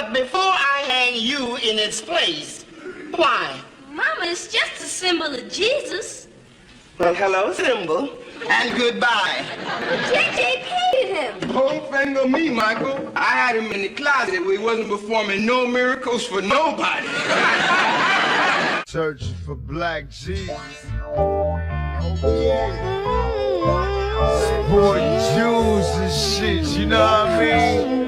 But before I hang you in its place, why? Mama, it's just a symbol of Jesus. Well, hello, symbol, and goodbye. JJ painted him. Don't finger me, Michael. I had him in the closet where he wasn't performing no miracles for nobody. Searching for black Jesus. Oh, yeah. Supporting Jews and shit, you know what I mean?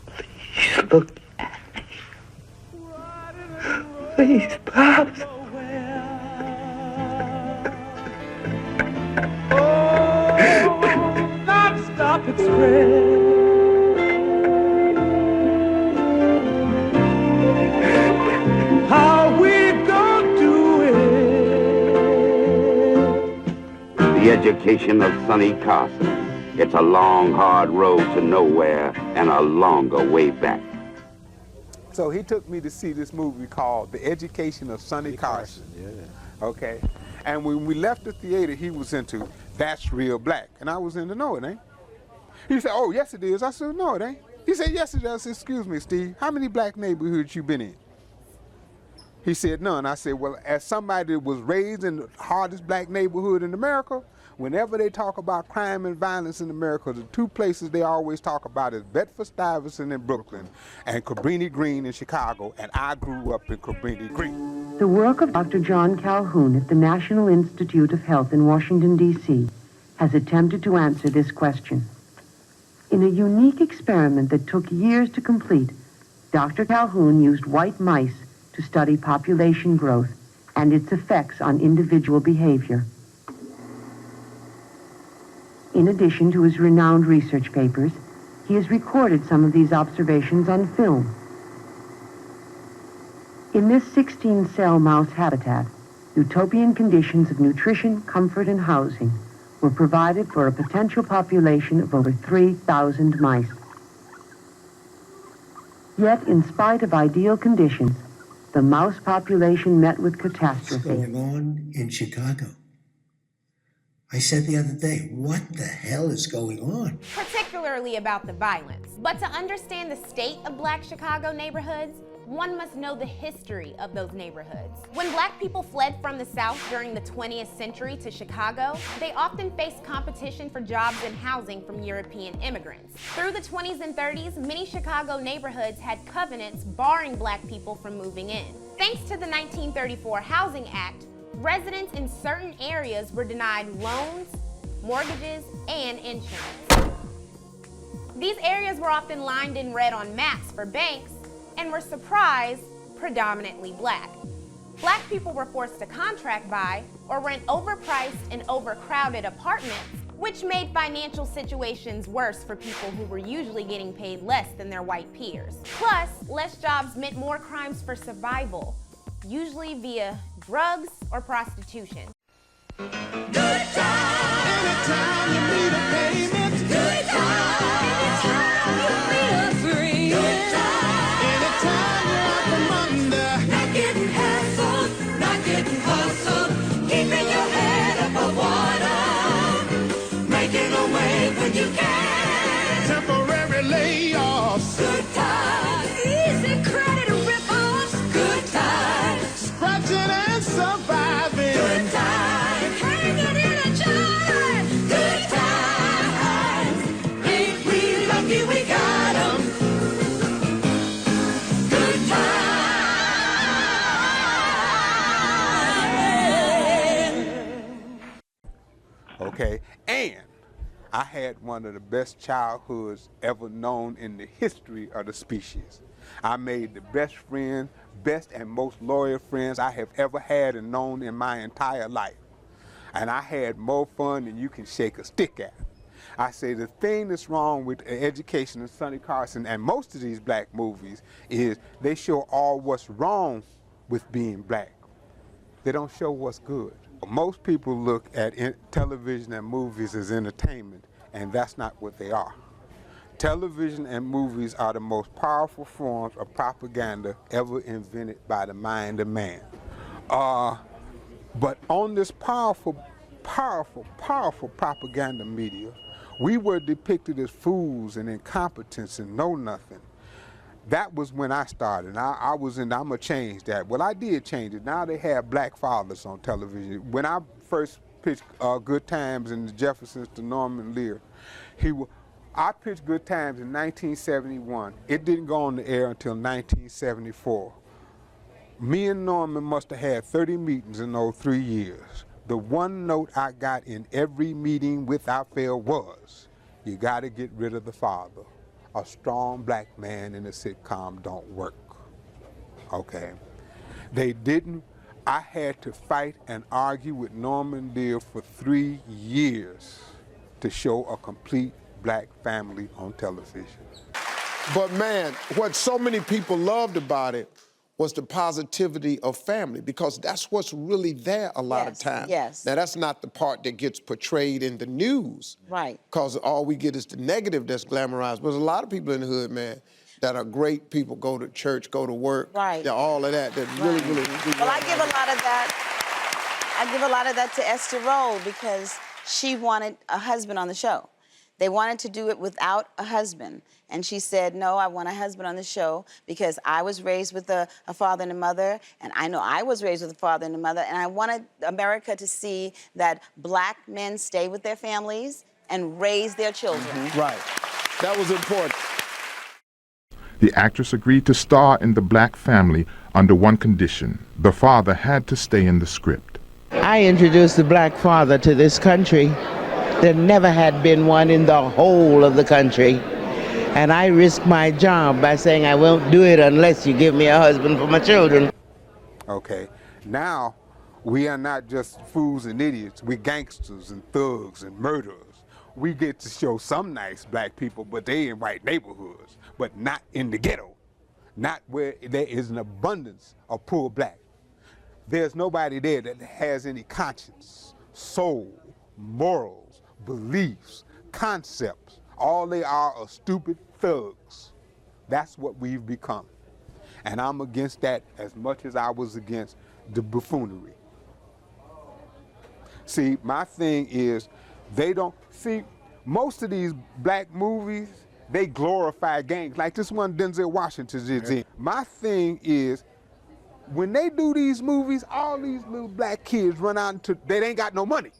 Please look at me. Please, Pops. Stop its spread. How we gonna do it? The education of Sonny Carson. It's a long, hard road to nowhere and a longer way back. So he took me to see this movie called The Education of Sonny Carson. Yeah. Okay. And when we left the theater, he was into That's Real Black. And I was into, no, it ain't. He said, oh, yes, it is. I said, no, it ain't. He said, yes, it is. I said, excuse me, Steve, how many black neighborhoods you been in? He said, none. I said, well, as somebody that was raised in the hardest black neighborhood in America, whenever they talk about crime and violence in America, the two places they always talk about is Bedford-Stuyvesant in Brooklyn and Cabrini Green in Chicago, and I grew up in Cabrini Green. The work of Dr. John Calhoun at the National Institute of Health in Washington, D.C. has attempted to answer this question. In a unique experiment that took years to complete, Dr. Calhoun used white mice to study population growth and its effects on individual behavior. In addition to his renowned research papers, he has recorded some of these observations on film. In this 16-cell mouse habitat, utopian conditions of nutrition, comfort, and housing were provided for a potential population of over 3,000 mice. Yet, in spite of ideal conditions, the mouse population met with catastrophe. What's going on in Chicago? I said the other day, what the hell is going on? Particularly about the violence. But to understand the state of Black Chicago neighborhoods, one must know the history of those neighborhoods. When Black people fled from the South during the 20th century to Chicago, they often faced competition for jobs and housing from European immigrants. Through the 20s and 30s, many Chicago neighborhoods had covenants barring Black people from moving in. Thanks to the 1934 Housing Act, residents in certain areas were denied loans, mortgages, and insurance. These areas were often lined in red on maps for banks and were surprised predominantly Black. Black people were forced to contract buy or rent overpriced and overcrowded apartments, which made financial situations worse for people who were usually getting paid less than their white peers. Plus, less jobs meant more crimes for survival, usually via drugs or prostitution. Good time. Anytime you need a payment. Good time. Anytime you need a free. Good time. Anytime you're out from under. Not getting hassled, not getting hustled. Keeping your head above water. Making a way when you can. Temporary layoffs. Good times. Easy credit rip-offs. Good times. Scratching and surviving. Good times. Hanging in a jar. Good times. Ain't we lucky we got 'em? Good times. Okay, and I had one of the best childhoods ever known in the history of the species. I made the best friends, best and most loyal friends I have ever had and known in my entire life. And I had more fun than you can shake a stick at. I say the thing that's wrong with the education of Sonny Carson and most of these Black movies is they show all what's wrong with being Black. They don't show what's good. Most people look at television and movies as entertainment, and that's not what they are. Television and movies are the most powerful forms of propaganda ever invented by the mind of man. But on this powerful propaganda media, we were depicted as fools and incompetents and know nothing. That was when I started. I'm gonna change that. Well, I did change it. Now they have black fathers on television. When I first pitched Good Times and the Jeffersons to Norman Lear, I pitched Good Times in 1971. It didn't go on the air until 1974. Me and Norman must have had 30 meetings in those 3 years. The one note I got in every meeting without fail was, you gotta get rid of the father. A strong black man in a sitcom don't work, okay? They didn't. I had to fight and argue with Norman Lear for 3 years to show a complete black family on television. But man, what so many people loved about it was the positivity of family, because that's what's really there a lot of times. Yes. Now, that's not the part that gets portrayed in the news. Right. Because all we get is the negative that's glamorized. But there's a lot of people in the hood, man, that are great people, go to church, go to work. Right. Yeah, all of that, that really do Well, I give a lot of that. I give a lot of that to Esther Roll, because she wanted a husband on the show. They wanted to do it without a husband. And she said, no, I want a husband on the show because I was raised with a father and a mother, and I know I was raised with a father and a mother, and I wanted America to see that black men stay with their families and raise their children. Right. That was important. The actress agreed to star in The Black Family under one condition. The father had to stay in the script. I introduced the black father to this country. There never had been one in the whole of the country. And I risked my job by saying I won't do it unless you give me a husband for my children. Okay, now we are not just fools and idiots, we're gangsters and thugs and murderers. We get to show some nice black people, but they in white neighborhoods, but not in the ghetto, not where there is an abundance of poor black. There's nobody there that has any conscience, soul, morals, beliefs, concepts. All they are stupid thugs. That's what we've become. And I'm against that as much as I was against the buffoonery. See, my thing is, most of these black movies, they glorify gangs, like this one Denzel Washington is in. My thing is, when they do these movies, all these little black kids run out into, they ain't got no money.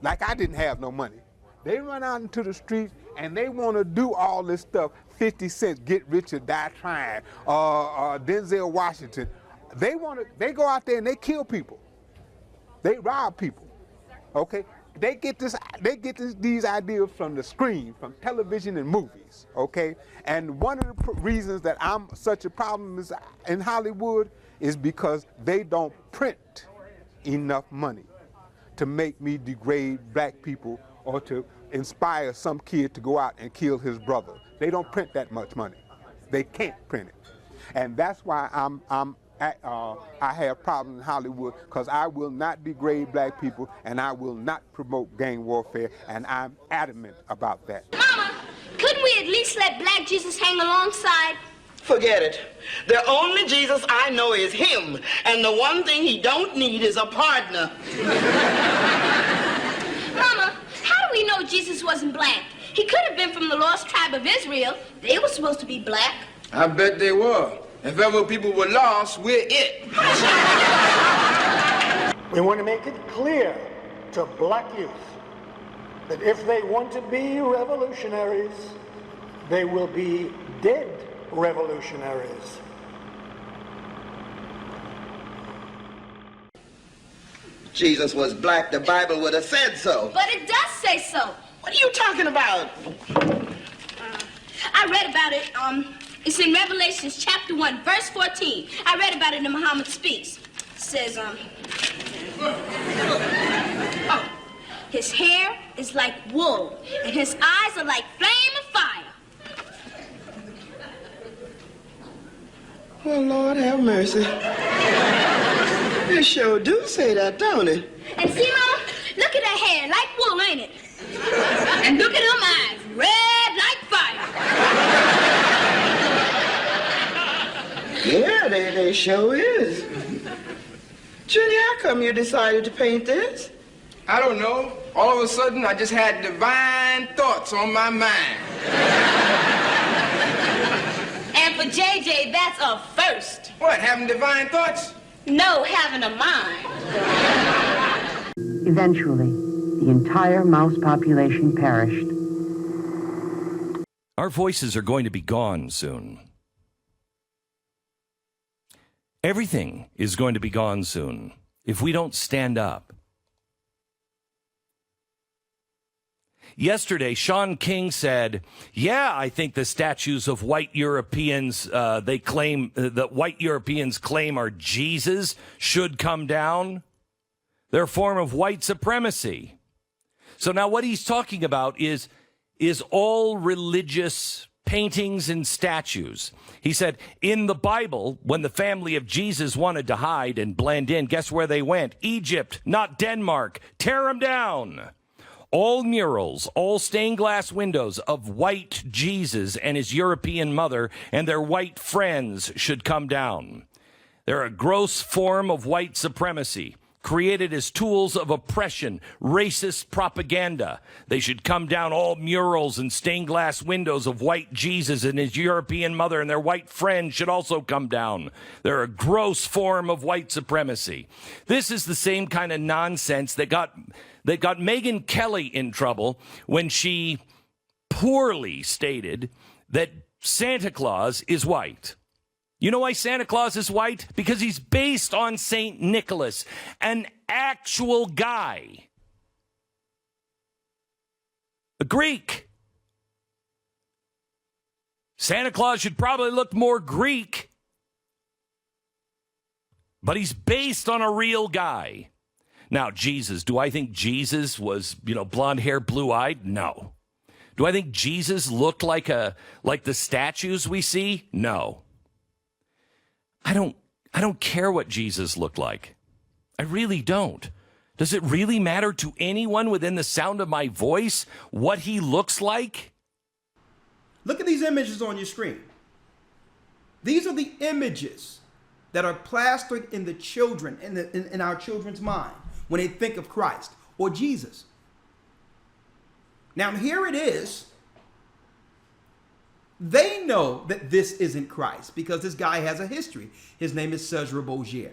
Like I didn't have no money. They run out into the streets and they want to do all this stuff. 50 Cent, Get Rich or Die Trying, Denzel Washington. They go out there and they kill people. They rob people. Okay? They get these ideas from the screen, from television and movies. Okay? And one of the reasons that I'm such a problem in Hollywood is because they don't print enough money to make me degrade black people or to inspire some kid to go out and kill his brother. They don't print that much money. They can't print it. And that's why I have problems in Hollywood, because I will not degrade black people and I will not promote gang warfare, and I'm adamant about that. Mama, couldn't we at least let Black Jesus hang alongside? Forget it. The only Jesus I know is him, and the one thing he don't need is a partner. Mama, how do we know Jesus wasn't black? He could have been from the lost tribe of Israel. They were supposed to be black. I bet they were. If ever people were lost, we're it. We want to make it clear to black youth that if they want to be revolutionaries, they will be dead revolutionaries. Jesus was black, the Bible would have said so. But it does say so. What are you talking about? I read about it. It's in Revelations chapter 1, verse 14. I read about it in Muhammad Speaks. It says, his hair is like wool, and his eyes are like flame of fire. Well, Lord have mercy. It sure do say that, don't it? And see, Mama, look at that hair, like wool, ain't it? And look at them eyes, red like fire. Yeah, they sure is. Junior, how come you decided to paint this? I don't know. All of a sudden, I just had divine thoughts on my mind. And for JJ, that's a first. What, having divine thoughts? No, having a mind. Eventually, the entire mouse population perished. Our voices are going to be gone soon. Everything is going to be gone soon if we don't stand up. Yesterday, Sean King said, yeah, I think the statues of white Europeans, that white Europeans claim are Jesus should come down. They're a form of white supremacy. So now what he's talking about is all religious paintings and statues. He said, in the Bible, when the family of Jesus wanted to hide and blend in, guess where they went? Egypt, not Denmark. Tear them down. All murals, all stained glass windows of white Jesus and his European mother and their white friends should come down. They're a gross form of white supremacy, created as tools of oppression, racist propaganda. They should come down. All murals and stained glass windows of white Jesus and his European mother and their white friends should also come down. They're a gross form of white supremacy. This is the same kind of nonsense that got Megyn Kelly in trouble when she poorly stated that Santa Claus is white. You know why Santa Claus is white? Because he's based on St. Nicholas, an actual guy. A Greek. Santa Claus should probably look more Greek, but he's based on a real guy. Now, Jesus, do I think Jesus was, blonde hair, blue-eyed? No. Do I think Jesus looked like the statues we see? No. I don't care what Jesus looked like. I really don't. Does it really matter to anyone within the sound of my voice what he looks like? Look at these images on your screen. These are the images that are plastered in the children, in our children's mind when they think of Christ or Jesus. Now here it is. They know that this isn't Christ because this guy has a history. His name is Cesare Borgia,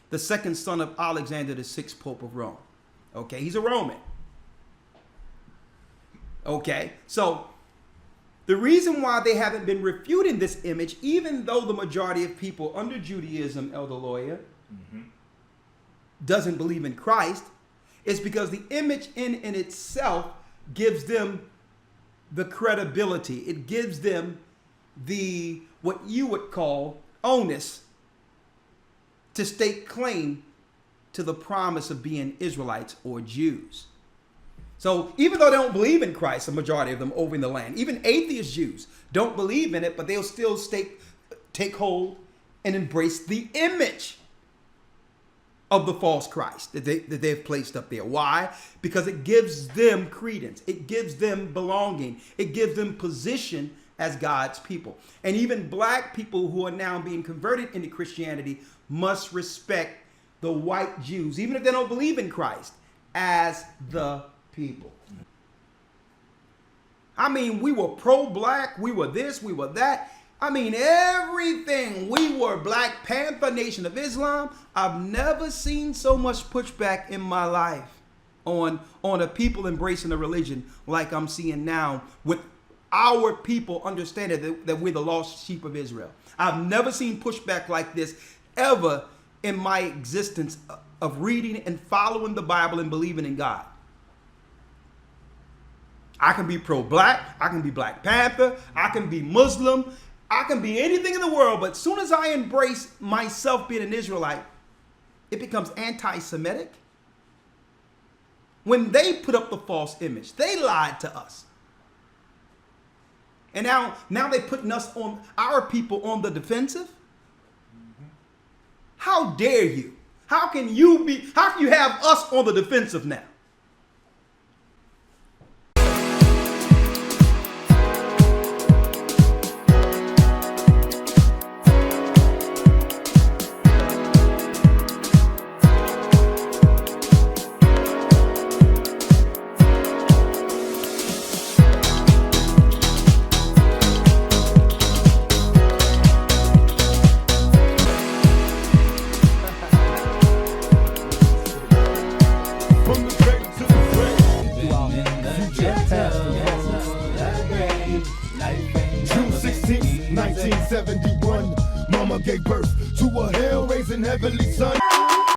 the second son of Alexander VI, Pope of Rome. Okay, he's a Roman. Okay, so the reason why they haven't been refuting this image, even though the majority of people under Judaism, Elder Lawyer, doesn't believe in Christ, is because the image in itself gives them the credibility. It gives them the, what you would call, onus to stake claim to the promise of being Israelites or Jews. So even though they don't believe in Christ, the majority of them over in the land, even atheist Jews don't believe in it, but they'll still take hold and embrace the image of the false Christ that they've placed up there. Why? Because it gives them credence. It gives them belonging. It gives them position as God's people. And even black people who are now being converted into Christianity must respect the white Jews, even if they don't believe in Christ, as the people. I mean, we were pro-black, we were this, we were that. I mean, everything. We were Black Panther, Nation of Islam. I've never seen so much pushback in my life on a people embracing a religion like I'm seeing now with our people understanding that we're the lost sheep of Israel. I've never seen pushback like this ever in my existence of reading and following the Bible and believing in God. I can be pro-black, I can be Black Panther, I can be Muslim, I can be anything in the world, but as soon as I embrace myself being an Israelite, it becomes anti-Semitic. When they put up the false image, they lied to us. And now they're putting us on, our people, on the defensive. How dare you? How can you have us on the defensive now? 1971. Mama gave birth to a hell-raising heavenly son.